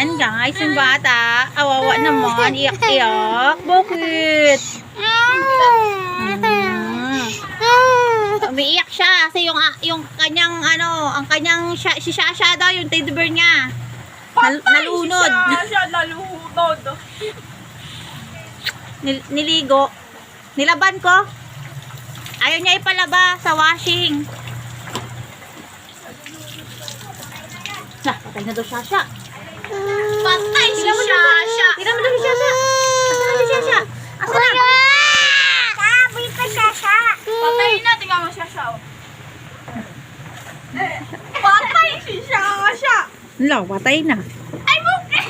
Ayan guys, yung bata. Awawa naman. Iyak-iyak. Bakit? Umiiyak siya kasi yung kanyang ang kanyang si Shasha daw, yung teddy bear niya. Nalunod. Siya nalunod. Niligo. Nilaban ko. Ayaw niya ipalaba sa washing. Patay na daw Shasha. Patay si Shasha. Tira mo daw si Shasha. Asa na si Shasha? Asa na? Sabi pa Shasha. Patay na, tingnan mo Shasha. Patay si Shasha. Wala, patay na. Ay, Muki!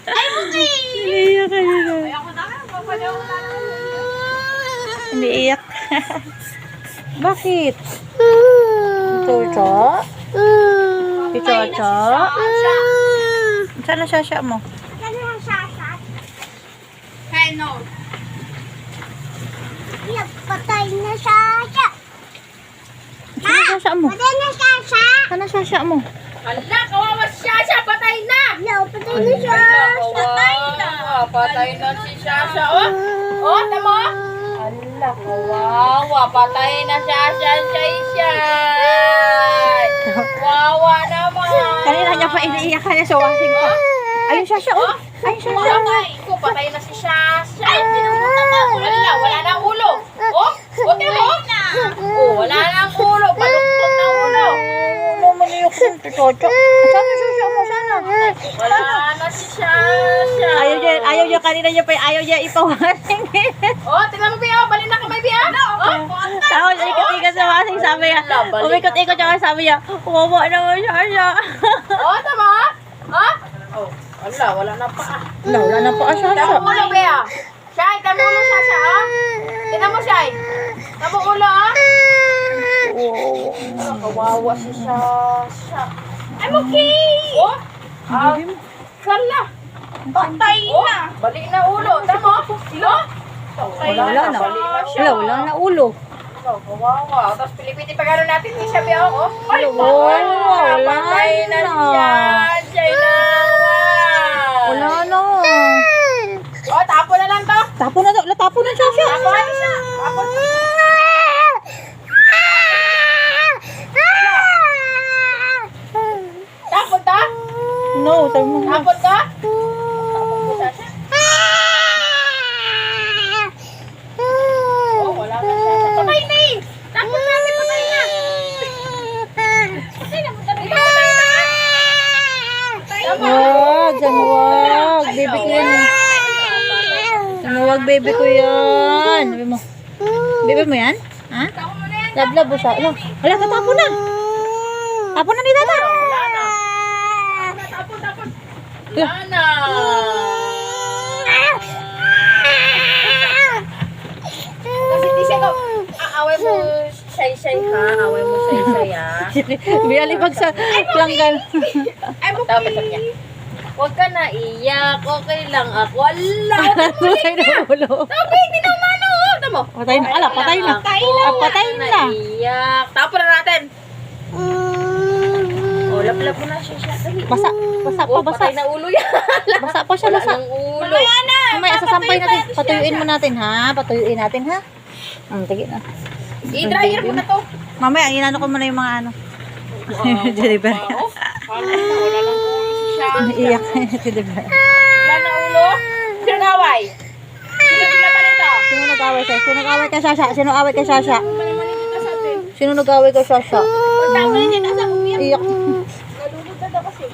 Ay, Muki! Iiyak ka na. Ayoko na, papalaw na. Iniiyak. Bakit? Chocho? Si Chocho? Saan na Shasha mo? Shasha. Hey, no. Patay na Shasha. Saan na Shasha mo? Patay na Shasha. Saan na Shasha mo? Hala, kawawa si Shasha, patay na! Patay na Shasha. Patay na! Patay na si Shasha, oh! Oh, tamo? Hala, kawawa, patay na Shasha, Shay-Shay! Wawa naman! Kanina niya pa iniiyak ka niya sa washing pa. Ayun Shasha, oh! Ayun Shasha. Patay ko, patay na si Shasha! Ay, pinunta ka! Hala, wala na ang ulo! Oh, buti mo! Oh, wala na ang ulo! Baluktot na ang ulo! Lumaliyok si Chocho. Saan na Shasha mo? Sana? Wala na si Shasha! Ayaw niya kanina niya pa ayaw niya ipawashing. Oh, tingnan mo, Bia. Balik na kamay, Bia. Oh, Tapos ikot-ikot sa washing, sabi niya. Umikot-ikot siya, sabi niya, wawa naman Shasha. oh, tama? Ha? Oh, wala na pa. Wala na pa Shasha. Tama ulo, Bia. Shay, tama ulo, Shasha, ha? Tingnan mo, Shay. Tama ulo, ha? Kawawa si Shasha. I'm okay. Oh, kala. Patay na. Balik na ulo. Tama? Sila? Wala na. Wala na ulo. Kawawa. Tapos pilipiti pa gano'n natin. Hindi siya biya ako. Ay, wala patay na na. siya. Siya na. Wala na. Oh, tapo na lang to. Tapo na daw. Tapo na Shasha. Tapo na siya. Tapo na. Tapo ta? No, sabi mo. Tapo ta? Tapo mo siya. Oh, wala na siya. Patay na eh. Tapos natin, patay na. Patay na, patay na. Wag, dyan wag. Baby ko yan. Dyan wag, baby ko yan. Sabi mo. Baby mo yan? Ha? Lablab mo siya. Wala, tatapo na. Tapo na ni Tata. Wala na. Tapon. Wala na. Kasi di siya away mo shay-shay ha. Away mo shay-shay ha. Bialibag sa langgan. Ay, tapos niya. Huwag ka na iyak. Okay lang ako. Wala. Patay na ulo. Sabi, hindi naman o. Tamo. Patay na. Ala, patay na. Patay na. Iyak. Tapon na natin. Oh, lap-lap mo na siya. Basa. Basa pa, Oh, basa. patay na ulo yan. Basa pa siya, Wala basa. ng ulo. Mamaya, sasampay natin. Patuyuin mo natin, ha? Patuyuin natin, ha? Sige na. I-dryer mo na to. Mamaya, inano ko muna yung mga ano. Delivery. Oh, wala ng ulo si siya. Iyak na yung delivery. Wala na ulo. Sino gaway? Sino ginawa nito? Sino nag-away sa'yo? Sino nag-away kay Shasha? Sino nag-away kay Shasha? Mali-mali kita sa atin. Sino nag-away kay Shasha? Tama na niya nasa umiyak. Iyak. Nalulog na daw kasi.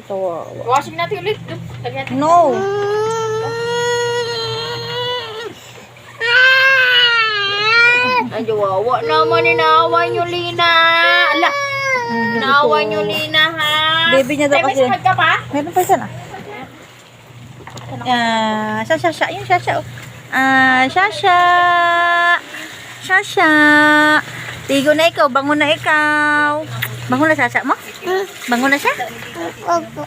Tawa. Washing natin ulit. Lagyan natin. No. Ay, wawa naman. Inaaway niyo, Lina. Ala. Inaaway niyo, Lina, ha? Baby niya daw Ay, may kasi. spag ka pa? Meron pa isa na. Shasha. Yung Shasha. Shasha. Shasha. Tigo na ikaw. Bangon na ikaw. Bangon na Shasha mo? Bangon na siya? Opo.